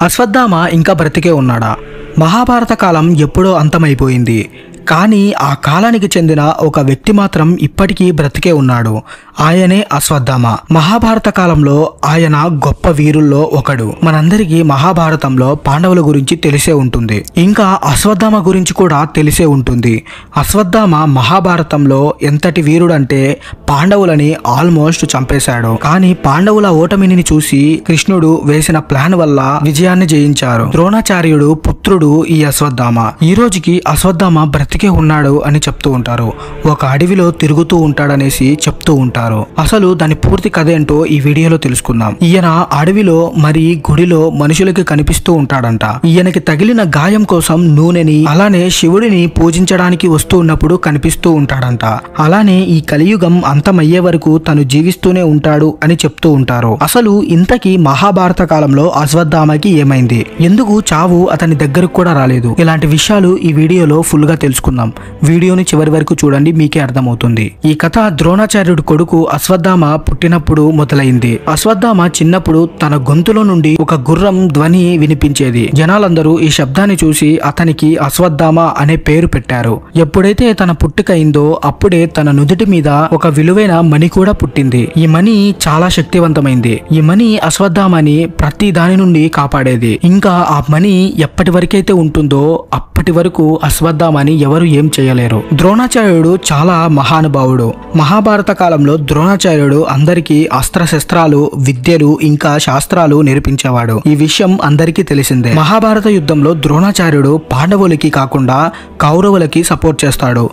అశ్వత్థామ ఇంకా బ్రతికే ఉన్నాడా? మహాభారత కాలం ఎప్పుడో అంతమైపోయింది. కానీ ఆ కాలానికి చెందిన ఒక వ్యక్తి మాత్రం ఇప్పటికీ బ్రతికే ఉన్నాడు. ఆయనే అశ్వత్థామ. మహాభారత కాలంలో ఆయన గొప్ప వీరుల్లో ఒకడు. మనందరికీ మహాభారతంలో పాండవుల గురించి తెలిసే ఉంటుంది. ఇంకా అశ్వత్థామ గురించి కూడా తెలిసే ఉంటుంది. అశ్వత్థామ మహాభారతంలో ఎంతటి వీరుడంటే పాండవులని ఆల్మోస్ట్ చంపేశాడు. కానీ పాండవుల ఓటమిని చూసి కృష్ణుడు వేసిన ప్లాన్ వల్ల విజయాన్ని జయించారు. ద్రోణాచార్యుడు పుత్రుడు ఈ అశ్వత్థామ. ఈ రోజుకి అశ్వత్థామ బ్రతికే ఉన్నాడు అని చెప్తూ ఉంటారు. ఒక అడవిలో తిరుగుతూ ఉంటాడనేసి చెప్తూ ఉంటారు. అసలు దాని పూర్తి కథ ఏంటో ఈ వీడియోలో తెలుసుకుందాం. ఈయన అడవిలో మరి గుడిలో మనుషులకి కనిపిస్తూ ఉంటాడంట. ఈయనకి తగిలిన గాయం కోసం నూనెని అలానే శివుడిని పూజించడానికి వస్తూ ఉన్నప్పుడు కనిపిస్తూ ఉంటాడంట. అలానే ఈ కలియుగం అంతమయ్యే వరకు తను జీవిస్తూనే ఉంటాడు అని చెప్తూ ఉంటారు. అసలు ఇంతకీ మహాభారత కాలంలో అశ్వత్థామకి ఏమైంది? ఎందుకు చావు అతని దగ్గరకు కూడా రాలేదు? ఇలాంటి విషయాలు ఈ వీడియోలో ఫుల్ గా తెలుసుకుందాం. వీడియోని చివరి వరకు చూడండి, మీకే అర్థమవుతుంది. ఈ కథ ద్రోణాచార్యుడి కొడుకు అశ్వత్థామ పుట్టినప్పుడు మొదలైంది. అశ్వత్థామ చిన్నప్పుడు తన గొంతులో నుండి ఒక గుర్రం ధ్వని వినిపించేది. జనాలందరూ ఈ శబ్దాన్ని చూసి అతనికి అశ్వత్థామ అనే పేరు పెట్టారు. ఎప్పుడైతే తన పుట్టుక అయిందో అప్పుడే తన నుదుటి మీద ఒక విలువైన మణి కూడా పుట్టింది. ఈ మణి చాలా శక్తివంతమైంది. ఈ మణి అశ్వత్థామని ప్రతి దాని నుండి కాపాడేది. ఇంకా ఆ మణి ఎప్పటి వరకైతే ఉంటుందో అప్పటి వరకు అశ్వత్థామని ఎవరు ఏం చేయలేరు. ద్రోణాచార్యుడు చాలా మహానుభావుడు. మహాభారత కాలంలో ద్రోణాచార్యుడు అందరికీ అస్త్రశస్త్రాలు, విద్యలు ఇంకా శాస్త్రాలు నేర్పించేవాడు. ఈ విషయం అందరికీ తెలిసిందే. మహాభారత యుద్ధంలో ద్రోణాచార్యుడు పాండవులకి కాకుండా కౌరవులకి సపోర్ట్ చేస్తాడు.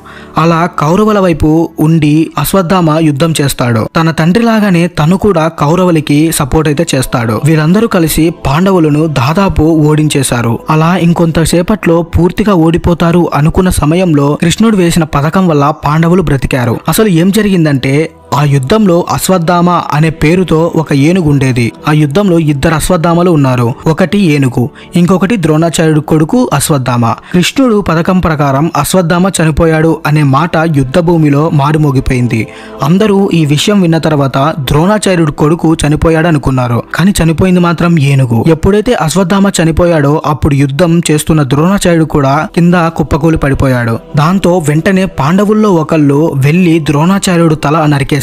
అలా కౌరవుల వైపు ఉండి అశ్వత్థామ యుద్ధం చేస్తాడు. తన తండ్రి లాగానే తను కూడా కౌరవులకి సపోర్ట్ అయితే చేస్తాడు. వీళ్ళందరూ కలిసి పాండవులను దాదాపు ఓడించేశారు. అలా ఇంకొంతసేపట్లో పూర్తిగా ఓడిపోతారు అనుకున్న సమయంలో కృష్ణుడు వేసిన పథకం వల్ల పాండవులు బ్రతికారు. అసలు ఏం జరిగిందంటే ఆ యుద్ధంలో అశ్వత్థామ అనే పేరుతో ఒక ఏనుగు ఉండేది. ఆ యుద్ధంలో ఇద్దరు అశ్వత్థామలు ఉన్నారు. ఒకటి ఏనుగు, ఇంకొకటి ద్రోణాచార్యుడు కొడుకు అశ్వత్థామ. కృష్ణుడు పథకం ప్రకారం అశ్వత్థామ చనిపోయాడు అనే మాట యుద్ధ భూమిలో మారుమోగిపోయింది. అందరూ ఈ విషయం విన్న తర్వాత ద్రోణాచార్యుడు కొడుకు చనిపోయాడు అనుకున్నారు. కానీ చనిపోయింది మాత్రం ఏనుగు. ఎప్పుడైతే అశ్వత్థామ చనిపోయాడో అప్పుడు యుద్ధం చేస్తున్న ద్రోణాచార్యుడు కూడా కింద కుప్పకూలి పడిపోయాడు. దాంతో వెంటనే పాండవుల్లో ఒకళ్ళు వెళ్లి ద్రోణాచార్యుడు తల నరికేశాడు.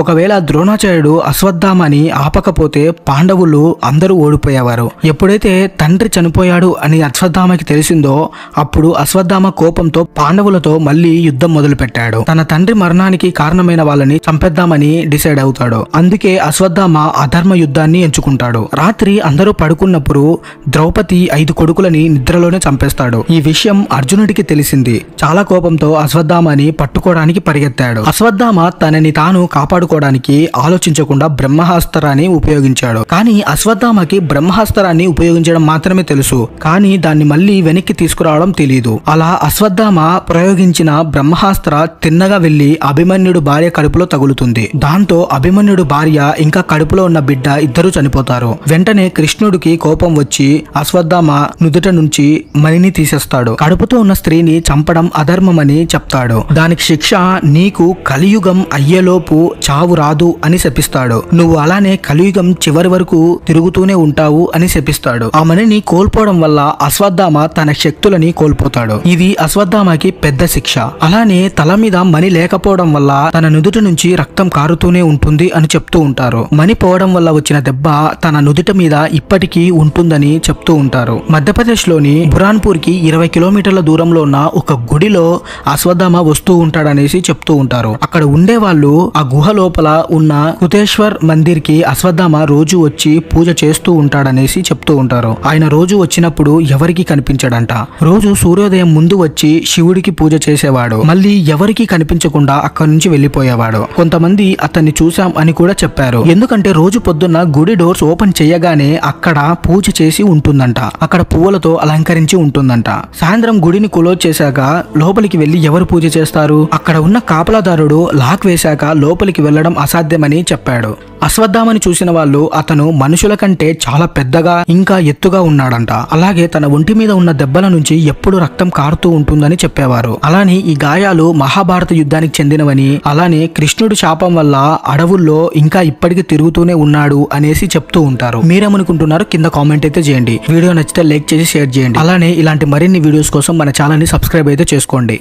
ఒకవేళ ద్రోణాచార్యుడు అశ్వత్థామని ఆపకపోతే పాండవులు అందరూ ఓడిపోయేవారు. ఎప్పుడైతే తండ్రి చనిపోయాడు అని అశ్వత్థామకి తెలిసిందో అప్పుడు అశ్వత్థామ కోపంతో పాండవులతో మళ్ళీ యుద్ధం మొదలు పెట్టాడు. తన తండ్రి మరణానికి కారణమైన వాళ్ళని చంపేద్దామని డిసైడ్ అవుతాడు. అందుకే అశ్వత్థామ అధర్మ యుద్ధాన్ని ఎంచుకుంటాడు. రాత్రి అందరూ పడుకున్నప్పుడు ద్రౌపది 5 కొడుకులని నిద్రలోనే చంపేస్తాడు. ఈ విషయం అర్జునుడికి తెలిసింది. చాలా కోపంతో అశ్వత్థామని పట్టుకోవడానికి పరిగెత్తాడు. అశ్వత్థామ తనని తాను కాపాడుకోవడానికి ఆలోచించకుండా బ్రహ్మాస్త్రాన్ని ఉపయోగించాడు. కానీ అశ్వత్థామకి బ్రహ్మాస్త్రాన్ని ఉపయోగించడం మాత్రమే తెలుసు. కానీ దాన్ని మళ్ళీ వెనక్కి తీసుకురావడం తెలియదు. అలా అశ్వత్థామ ప్రయోగించిన బ్రహ్మాస్త్ర తిన్నగా వెళ్లి అభిమన్యుడు భార్య కడుపులో తగులుతుంది. దాంతో అభిమన్యుడు భార్య ఇంకా కడుపులో ఉన్న బిడ్డ ఇద్దరు చనిపోతారు. వెంటనే కృష్ణుడికి కోపం వచ్చి అశ్వత్థామ నుదుట నుంచి మణిని తీసేస్తాడు. కడుపుతో ఉన్న స్త్రీని చంపడం అధర్మమని చెప్తాడు. దానికి శిక్ష నీకు కలియుగం అయ్యేలోపు చావు రాదు అని శపిస్తాడు. నువ్వు అలానే కలియుగం చివరి వరకు తిరుగుతూనే ఉంటావు అని శపిస్తాడు. ఆ మణిని కోల్పోవడం వల్ల అశ్వత్థామ తన శక్తులని కోల్పోతాడు. ఇది అశ్వత్థామకి పెద్ద శిక్ష. అలానే తల మీద మణి లేకపోవడం వల్ల తన నుదుట నుంచి రక్తం కారుతూనే ఉంటుంది అని చెప్తూ ఉంటారు. మణి పోవడం వల్ల వచ్చిన దెబ్బ తన నుదుట మీద ఇప్పటికీ ఉంటుందని చెప్తూ ఉంటారు. మధ్యప్రదేశ్ లోని బురాన్పూర్ కి 20 కిలోమీటర్ల దూరంలో ఉన్న ఒక గుడిలో అశ్వత్థామ వస్తూ ఉంటాడనేసి చెప్తూ ఉంటారు. అక్కడ ఉండే వాళ్ళు ఆ గుహ లోపల ఉన్న కుతేశ్వర్ మందిర్ కి అశ్వత్థామ రోజు వచ్చి పూజ చేస్తూ ఉంటాడనేసి చెప్తూ ఉంటారు. ఆయన రోజు వచ్చినప్పుడు ఎవరికి కనిపించడంట. రోజు సూర్యోదయం ముందు వచ్చి శివుడికి పూజ చేసేవాడు. మళ్ళీ ఎవరికి కనిపించకుండా అక్కడి నుంచి వెళ్లిపోయేవాడు. కొంతమంది అతన్ని చూసాం అని కూడా చెప్పారు. ఎందుకంటే రోజు పొద్దున్న గుడి డోర్స్ ఓపెన్ చేయగానే అక్కడ పూజ చేసి ఉంటుందంట. అక్కడ పువ్వులతో పువ్వులతో అలంకరించి ఉంటుందంట. సాయంత్రం గుడిని క్లోజ్ చేశాక లోపలికి వెళ్లి ఎవరు పూజ చేస్తారు? అక్కడ ఉన్న కాపలాదారుడు లాక్ వేశాక లోపలికి వెళ్లడం అసాధ్యమని చెప్పాడు. అశ్వత్థామని చూసిన వాళ్ళు అతను మనుషుల కంటే చాలా పెద్దగా ఇంకా ఎత్తుగా ఉన్నాడంట. అలాగే తన ఒంటి మీద ఉన్న దెబ్బల నుంచి ఎప్పుడు రక్తం కారుతూ ఉంటుందని చెప్పేవారు. అలానే ఈ గాయాలు మహాభారత యుద్ధానికి చెందినవని, అలానే కృష్ణుడి శాపం వల్ల అడవుల్లో ఇంకా ఇప్పటికీ తిరుగుతూనే ఉన్నాడు అనేసి చెప్తూ ఉంటారు. మీరేమనుకుంటున్నారు కింద కామెంట్ అయితే చేయండి. వీడియో నచ్చితే లైక్ చేసి షేర్ చేయండి. అలానే ఇలాంటి మరిన్ని వీడియోస్ కోసం మన ఛానల్ ని సబ్స్క్రైబ్ అయితే చేసుకోండి.